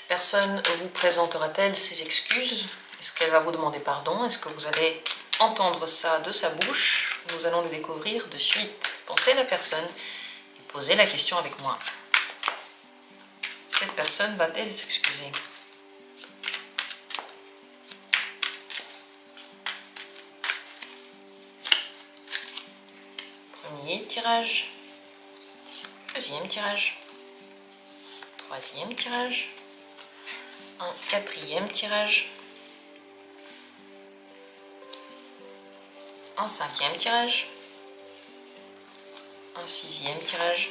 Cette personne vous présentera-t-elle ses excuses? Est-ce qu'elle va vous demander pardon? Est-ce que vous allez entendre ça de sa bouche? Nous allons le découvrir de suite. Pensez à la personne et posez la question avec moi. Cette personne va-t-elle s'excuser? Premier tirage, deuxième tirage, troisième tirage, un quatrième tirage, un cinquième tirage, un sixième tirage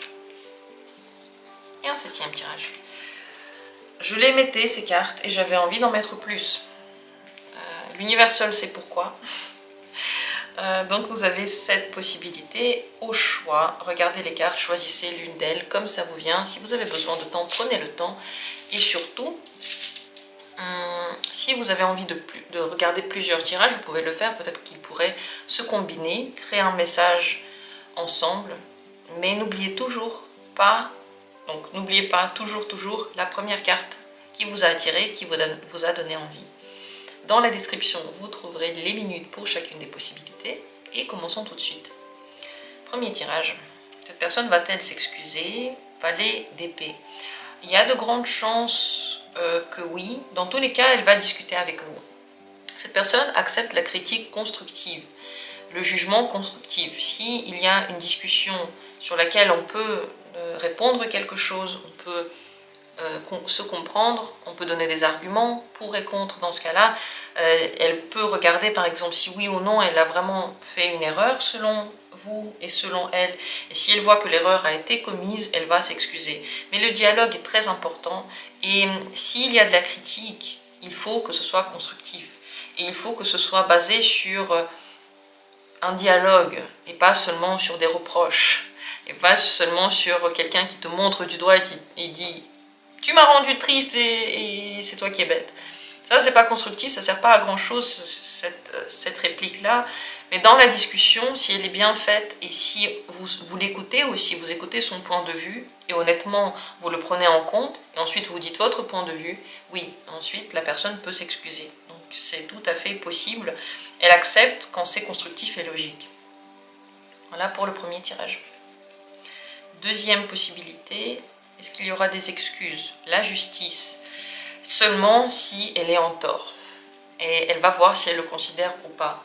et un septième tirage. Je les mettais ces cartes et j'avais envie d'en mettre plus. L'univers seul sait pourquoi. Donc vous avez cette possibilité au choix. Regardez les cartes, choisissez l'une d'elles comme ça vous vient. Si vous avez besoin de temps, prenez le temps. Et surtout, si vous avez envie de regarder plusieurs tirages, vous pouvez le faire. Peut-être qu'ils pourraient se combiner, créer un message ensemble. Mais n'oubliez toujours pas, donc n'oubliez pas toujours la première carte qui vous a attiré, qui vous a donné envie. Dans la description, vous trouverez les minutes pour chacune des possibilités. Et commençons tout de suite. Premier tirage. Cette personne va-t-elle s'excuser? Valet d'épée. Il y a de grandes chances que oui. Dans tous les cas, elle va discuter avec vous. Cette personne accepte la critique constructive, le jugement constructif. S'il y a une discussion sur laquelle on peut répondre quelque chose, on peut se comprendre, on peut donner des arguments pour et contre. Dans ce cas-là, elle peut regarder par exemple si oui ou non elle a vraiment fait une erreur selon vous et selon elle, et si elle voit que l'erreur a été commise, elle va s'excuser. Mais le dialogue est très important, et s'il y a de la critique, il faut que ce soit constructif, et il faut que ce soit basé sur un dialogue, et pas seulement sur des reproches, et pas seulement sur quelqu'un qui te montre du doigt et dit tu m'as rendu triste et c'est toi qui es bête. Ça, c'est pas constructif, ça sert pas à grand chose, cette réplique-là. Mais dans la discussion, si elle est bien faite et si vous l'écoutez ou si vous écoutez son point de vue, et honnêtement, vous le prenez en compte, et ensuite vous dites votre point de vue, oui, ensuite la personne peut s'excuser. Donc c'est tout à fait possible. Elle accepte quand c'est constructif et logique. Voilà pour le premier tirage. Deuxième possibilité. Est-ce qu'il y aura des excuses? La justice, seulement si elle est en tort. Et elle va voir si elle le considère ou pas.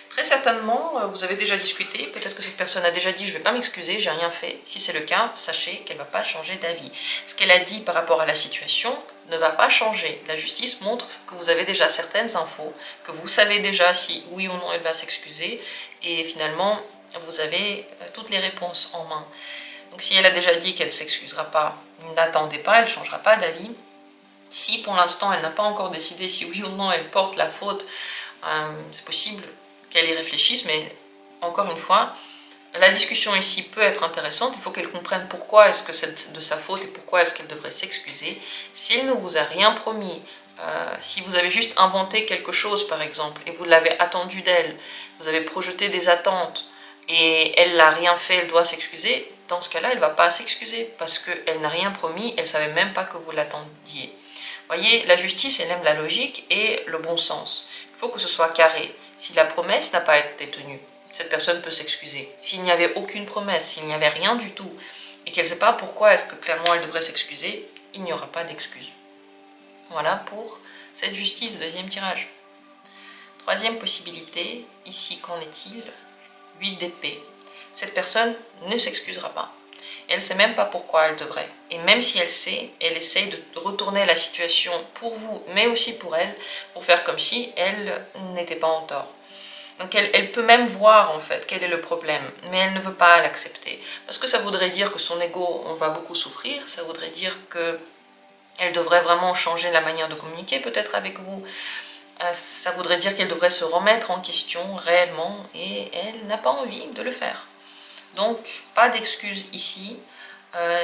Très certainement, vous avez déjà discuté, peut-être que cette personne a déjà dit « je ne vais pas m'excuser, j'ai rien fait ». Si c'est le cas, sachez qu'elle ne va pas changer d'avis. Ce qu'elle a dit par rapport à la situation ne va pas changer. La justice montre que vous avez déjà certaines infos, que vous savez déjà si oui ou non elle va s'excuser, et finalement, vous avez toutes les réponses en main. Donc si elle a déjà dit qu'elle ne s'excusera pas, n'attendez pas, elle ne changera pas d'avis. Si pour l'instant elle n'a pas encore décidé si oui ou non elle porte la faute, c'est possible qu'elle y réfléchisse, mais encore une fois, la discussion ici peut être intéressante. Il faut qu'elle comprenne pourquoi est-ce que c'est de sa faute et pourquoi est-ce qu'elle devrait s'excuser. S'il ne vous a rien promis, si vous avez juste inventé quelque chose par exemple, et vous l'avez attendu d'elle, vous avez projeté des attentes, et elle n'a rien fait, elle doit s'excuser, dans ce cas-là, elle ne va pas s'excuser parce qu'elle n'a rien promis, elle ne savait même pas que vous l'attendiez. Voyez, la justice, elle aime la logique et le bon sens. Il faut que ce soit carré. Si la promesse n'a pas été tenue, cette personne peut s'excuser. S'il n'y avait aucune promesse, s'il n'y avait rien du tout, et qu'elle ne sait pas pourquoi est-ce que clairement elle devrait s'excuser, il n'y aura pas d'excuse. Voilà pour cette justice, deuxième tirage. Troisième possibilité, ici qu'en est-il? 8 d'épée. Cette personne ne s'excusera pas. Elle ne sait même pas pourquoi elle devrait. Et même si elle sait, elle essaye de retourner la situation pour vous, mais aussi pour elle, pour faire comme si elle n'était pas en tort. Donc elle peut même voir en fait quel est le problème, mais elle ne veut pas l'accepter. Parce que ça voudrait dire que son ego, on va beaucoup souffrir, ça voudrait dire qu'elle devrait vraiment changer la manière de communiquer peut-être avec vous. Ça voudrait dire qu'elle devrait se remettre en question réellement et elle n'a pas envie de le faire. Donc, pas d'excuses ici.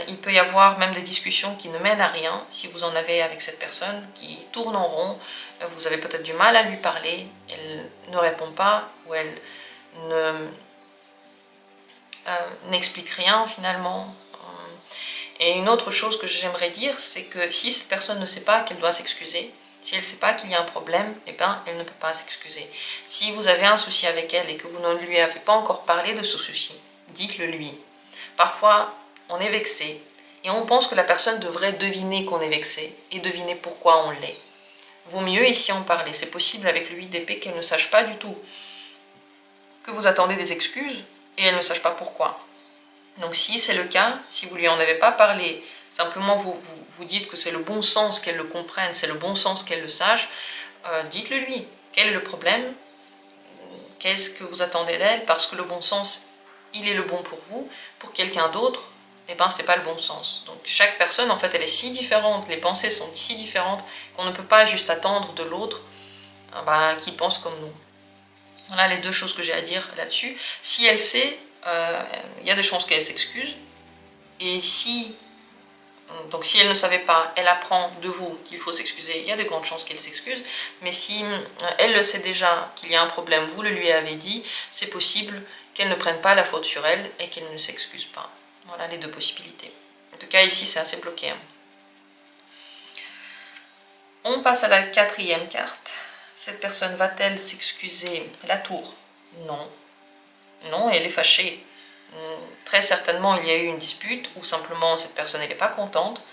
Il peut y avoir même des discussions qui ne mènent à rien si vous en avez avec cette personne qui tourne en rond. Vous avez peut-être du mal à lui parler, elle ne répond pas ou elle n'explique rien finalement. Et une autre chose que j'aimerais dire, c'est que si cette personne ne sait pas qu'elle doit s'excuser, si elle ne sait pas qu'il y a un problème, eh ben, elle ne peut pas s'excuser. Si vous avez un souci avec elle et que vous ne lui avez pas encore parlé de ce souci, dites-le lui. Parfois, on est vexé et on pense que la personne devrait deviner qu'on est vexé et deviner pourquoi on l'est. Vaut mieux ici en parler. C'est possible avec lui d'épée qu'elle ne sache pas du tout que vous attendez des excuses et elle ne sache pas pourquoi. Donc si c'est le cas, si vous lui en avez pas parlé, simplement vous dites que c'est le bon sens qu'elle le comprenne, c'est le bon sens qu'elle le sache, dites-le lui. Quel est le problème? Qu'est-ce que vous attendez d'elle? Parce que le bon sens, il est le bon pour vous. Pour quelqu'un d'autre, eh ben, c'est pas le bon sens. Donc chaque personne, en fait, elle est si différente, les pensées sont si différentes qu'on ne peut pas juste attendre de l'autre qui pense comme nous. Voilà les deux choses que j'ai à dire là-dessus. Si elle sait, il y a des chances qu'elle s'excuse. Et si elle ne savait pas, elle apprend de vous qu'il faut s'excuser, il y a de grandes chances qu'elle s'excuse. Mais si elle le sait déjà qu'il y a un problème, vous le lui avez dit, c'est possible qu'elle ne prenne pas la faute sur elle et qu'elle ne s'excuse pas. Voilà les deux possibilités. En tout cas, ici, c'est assez bloqué. On passe à la quatrième carte. Cette personne va-t-elle s'excuser? La tour. Non. Non, elle est fâchée. Très certainement, il y a eu une dispute ou simplement cette personne n'est pas contente.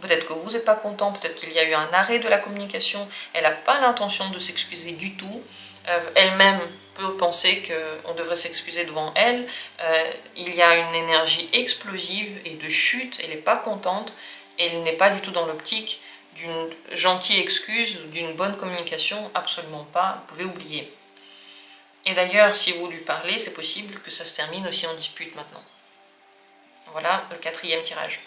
Peut-être que vous n'êtes pas content, peut-être qu'il y a eu un arrêt de la communication. Elle n'a pas l'intention de s'excuser du tout. Elle-même peut penser qu'on devrait s'excuser devant elle. Il y a une énergie explosive et de chute. Elle n'est pas contente. Elle n'est pas du tout dans l'optique d'une gentille excuse ou d'une bonne communication. Absolument pas. Vous pouvez oublier. Et d'ailleurs, si vous lui parlez, c'est possible que ça se termine aussi en dispute maintenant. Voilà le quatrième tirage.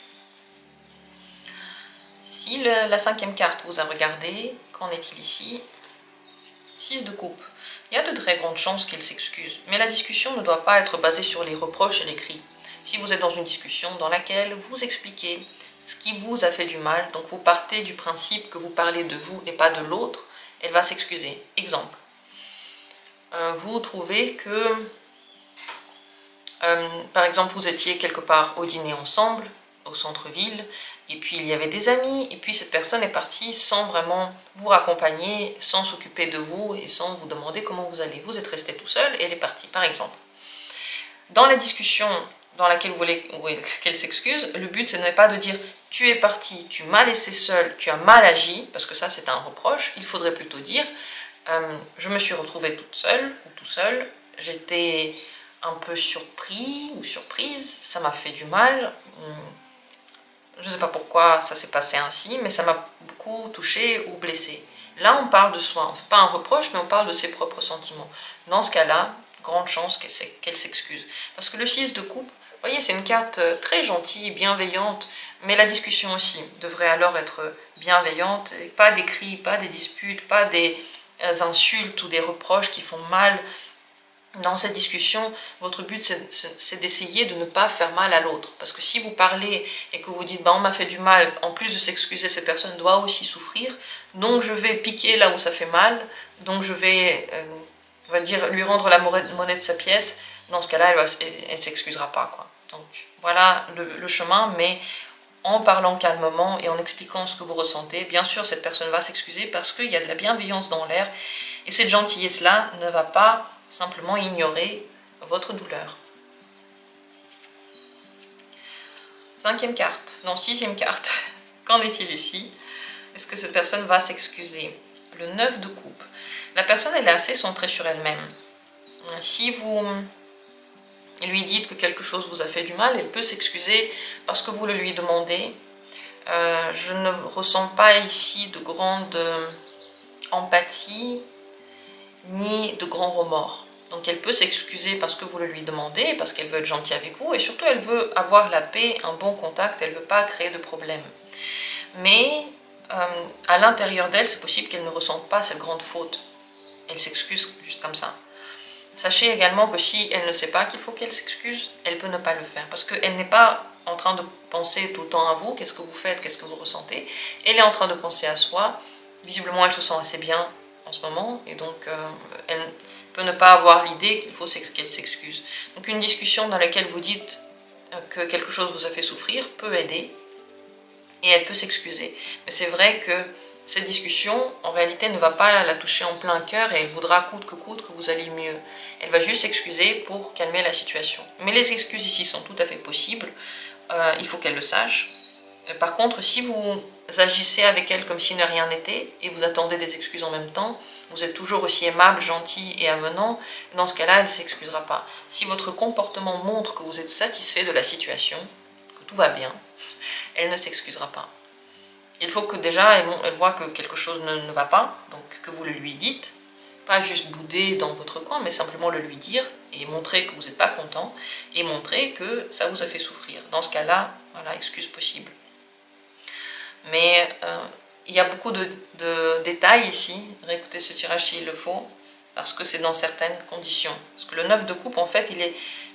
Si la cinquième carte vous a regardé, qu'en est-il ici? 6 de coupe. Il y a de très grandes chances qu'il s'excuse, mais la discussion ne doit pas être basée sur les reproches et les cris. Si vous êtes dans une discussion dans laquelle vous expliquez ce qui vous a fait du mal, donc vous partez du principe que vous parlez de vous et pas de l'autre, elle va s'excuser. Exemple. Vous trouvez que, par exemple, vous étiez quelque part au dîner ensemble, au centre-ville, et puis il y avait des amis, et puis cette personne est partie sans vraiment vous raccompagner, sans s'occuper de vous et sans vous demander comment vous allez. Vous êtes resté tout seul et elle est partie, par exemple. Dans la discussion dans laquelle vous voulez qu'elle s'excuse, le but ce n'est pas de dire « tu es parti, tu m'as laissé seul, tu as mal agi », parce que ça c'est un reproche. Il faudrait plutôt dire je me suis retrouvée toute seule ou tout seul, j'étais un peu surpris ou surprise, ça m'a fait du mal, je ne sais pas pourquoi ça s'est passé ainsi, mais ça m'a beaucoup touchée ou blessée. Là, on parle de soi, on ne fait pas un reproche, mais on parle de ses propres sentiments. Dans ce cas-là, grande chance qu'elle s'excuse. Parce que le 6 de coupe, vous voyez, c'est une carte très gentille, bienveillante, mais la discussion aussi devrait alors être bienveillante, et pas des cris, pas des disputes, pas des insultes ou des reproches qui font mal. Dans cette discussion, votre but c'est d'essayer de ne pas faire mal à l'autre. Parce que si vous parlez et que vous dites on m'a fait du mal, en plus de s'excuser, cette personne doit aussi souffrir, donc je vais piquer là où ça fait mal, donc je vais on va dire, lui rendre la monnaie de sa pièce. Dans ce cas-là, elle ne s'excusera pas, quoi. Donc voilà le chemin, mais en parlant calmement et en expliquant ce que vous ressentez, bien sûr cette personne va s'excuser parce qu'il y a de la bienveillance dans l'air et cette gentillesse-là ne va pas simplement ignorer votre douleur. Cinquième carte, non, sixième carte. Qu'en est-il ici? Est-ce que cette personne va s'excuser? Le 9 de coupe. La personne, elle est assez centrée sur elle-même. Si vous lui dites que quelque chose vous a fait du mal, elle peut s'excuser parce que vous le lui demandez. Je ne ressens pas ici de grande empathie ni de grands remords. Donc elle peut s'excuser parce que vous le lui demandez, parce qu'elle veut être gentille avec vous, et surtout elle veut avoir la paix, un bon contact, elle ne veut pas créer de problème. Mais à l'intérieur d'elle, c'est possible qu'elle ne ressente pas cette grande faute. Elle s'excuse juste comme ça. Sachez également que si elle ne sait pas qu'il faut qu'elle s'excuse, elle peut ne pas le faire. Parce qu'elle n'est pas en train de penser tout le temps à vous, qu'est-ce que vous faites, qu'est-ce que vous ressentez. Elle est en train de penser à soi. Visiblement, elle se sent assez bien en ce moment. Et donc, elle peut ne pas avoir l'idée qu'il faut qu'elle s'excuse. Donc, une discussion dans laquelle vous dites que quelque chose vous a fait souffrir peut aider. et elle peut s'excuser. Mais c'est vrai que cette discussion, en réalité, ne va pas la toucher en plein cœur et elle voudra coûte que vous alliez mieux. Elle va juste s'excuser pour calmer la situation. Mais les excuses ici sont tout à fait possibles, il faut qu'elle le sache. Par contre, si vous agissez avec elle comme si de rien n'était et vous attendez des excuses en même temps, vous êtes toujours aussi aimable, gentil et avenant, dans ce cas-là, elle ne s'excusera pas. Si votre comportement montre que vous êtes satisfait de la situation, que tout va bien, elle ne s'excusera pas. Il faut que déjà elle voit que quelque chose ne va pas, donc que vous le lui dites, pas juste bouder dans votre coin, mais simplement le lui dire et montrer que vous n'êtes pas content et montrer que ça vous a fait souffrir. Dans ce cas-là, voilà, excuse possible. Mais il y a beaucoup de détails ici, réécoutez ce tirage s'il le faut, parce que c'est dans certaines conditions. Parce que le 9 de coupe, en fait,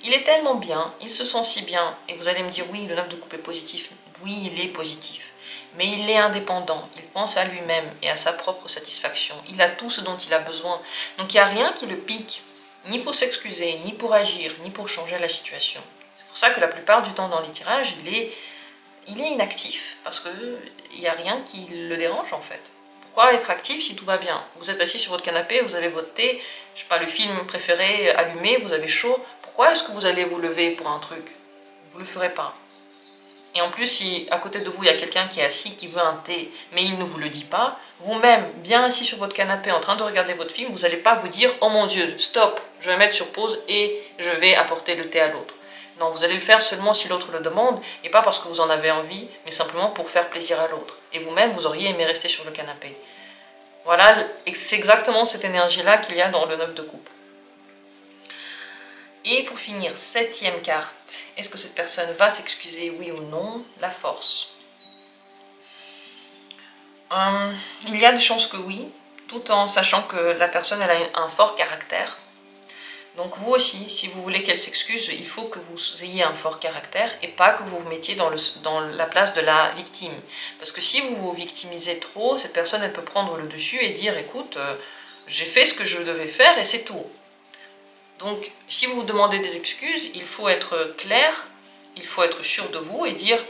il est tellement bien, il se sent si bien, et vous allez me dire, oui, le 9 de coupe est positif. Oui, il est positif. Mais il est indépendant, il pense à lui-même et à sa propre satisfaction. Il a tout ce dont il a besoin. Donc il n'y a rien qui le pique, ni pour s'excuser, ni pour agir, ni pour changer la situation. C'est pour ça que la plupart du temps dans les tirages, il est inactif, parce qu'il n'y a rien qui le dérange en fait. Pourquoi être actif si tout va bien? Vous êtes assis sur votre canapé, vous avez votre thé, je sais pas, le film préféré allumé, vous avez chaud. Pourquoi est-ce que vous allez vous lever pour un truc? Vous ne le ferez pas. Et en plus, si à côté de vous, il y a quelqu'un qui est assis, qui veut un thé, mais il ne vous le dit pas, vous-même, bien assis sur votre canapé, en train de regarder votre film, vous n'allez pas vous dire « Oh mon Dieu, stop, je vais mettre sur pause et je vais apporter le thé à l'autre ». Non, vous allez le faire seulement si l'autre le demande, et pas parce que vous en avez envie, mais simplement pour faire plaisir à l'autre. Et vous-même, vous auriez aimé rester sur le canapé. Voilà, c'est exactement cette énergie-là qu'il y a dans le 9 de coupe. Et pour finir, 7e carte, est-ce que cette personne va s'excuser, oui ou non? La force. Il y a des chances que oui, tout en sachant que la personne elle a un fort caractère. Donc vous aussi, si vous voulez qu'elle s'excuse, il faut que vous ayez un fort caractère et pas que vous vous mettiez dans la place de la victime. Parce que si vous vous victimisez trop, cette personne elle peut prendre le dessus et dire « Écoute, j'ai fait ce que je devais faire et c'est tout ». Donc, si vous vous demandez des excuses, il faut être clair, il faut être sûr de vous et dire,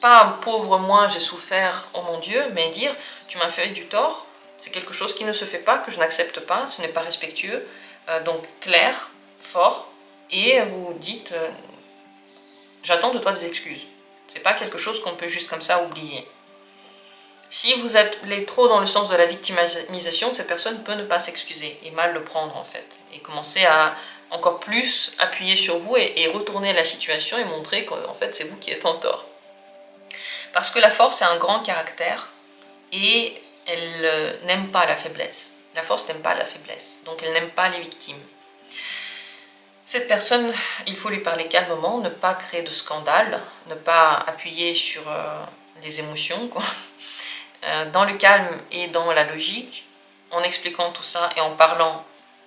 pas pauvre moi, j'ai souffert, oh mon Dieu, mais dire, tu m'as fait du tort, c'est quelque chose qui ne se fait pas, que je n'accepte pas, ce n'est pas respectueux. Donc, clair, fort, et vous dites, j'attends de toi des excuses. C'est pas quelque chose qu'on peut juste comme ça oublier. Si vous allez trop dans le sens de la victimisation, cette personne peut ne pas s'excuser et mal le prendre en fait. Et commencer à encore plus appuyer sur vous et retourner la situation et montrer qu'en fait c'est vous qui êtes en tort. Parce que la force a un grand caractère et elle n'aime pas la faiblesse. La force n'aime pas la faiblesse, donc elle n'aime pas les victimes. Cette personne, il faut lui parler calmement, ne pas créer de scandale, ne pas appuyer sur les émotions, quoi. Dans le calme et dans la logique, en expliquant tout ça et en parlant,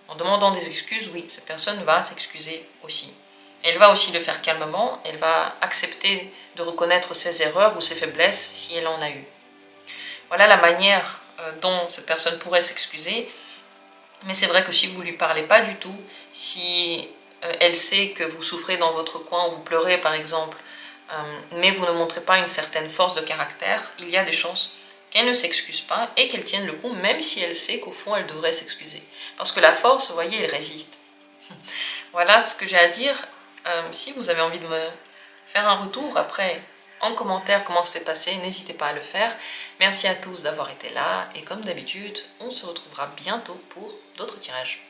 en demandant des excuses, oui, cette personne va s'excuser aussi. Elle va aussi le faire calmement, elle va accepter de reconnaître ses erreurs ou ses faiblesses si elle en a eu. Voilà la manière dont cette personne pourrait s'excuser, mais c'est vrai que si vous ne lui parlez pas du tout, si elle sait que vous souffrez dans votre coin, vous pleurez par exemple, mais vous ne montrez pas une certaine force de caractère, il y a des chances qu'elle ne s'excuse pas et qu'elle tienne le coup, même si elle sait qu'au fond, elle devrait s'excuser. Parce que la force, vous voyez, elle résiste. Voilà ce que j'ai à dire. Si vous avez envie de me faire un retour après, en commentaire, comment c'est passé, n'hésitez pas à le faire. Merci à tous d'avoir été là et comme d'habitude, on se retrouvera bientôt pour d'autres tirages.